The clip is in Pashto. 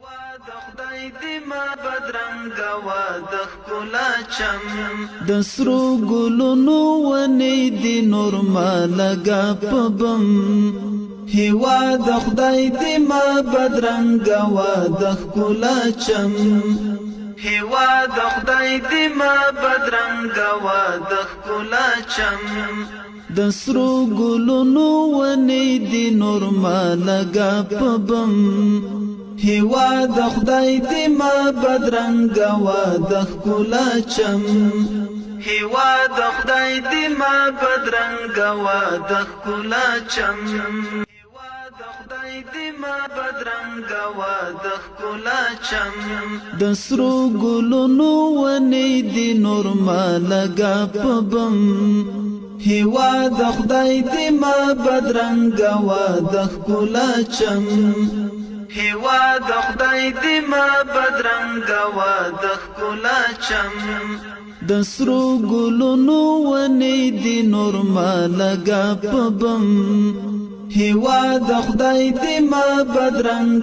د خدای دې ما بدرنګ وا د ښکلا چم د سرو ګلونو ونې دي نور ما لګا په بم هوا د خدای دې ما بدرنګ وا د ښکلا چم هوا د خدای دې ما بدرنګ وا د ښکلا چم د سرو ګلونو ونې دي نور ما لګا په بم هوا د خدای دې ما بدرنګ وا د ښکلا چم هوا د خدای دې ما بدرنګ وا د ښکلا چم هوا د خدای دې ما بدرنګ وا د ښکلا چم د سرو ګلونو ونې دي نور ما لګا په بم هوا د خدای دې ما بدرنګ وا د ښکلا چم هوا د خدای دې ما بدرنګ وا د ښکلا چم د سرو ګلونو ونې دي نور ما لګا په بم هوا د خدای دې ما بدرنګ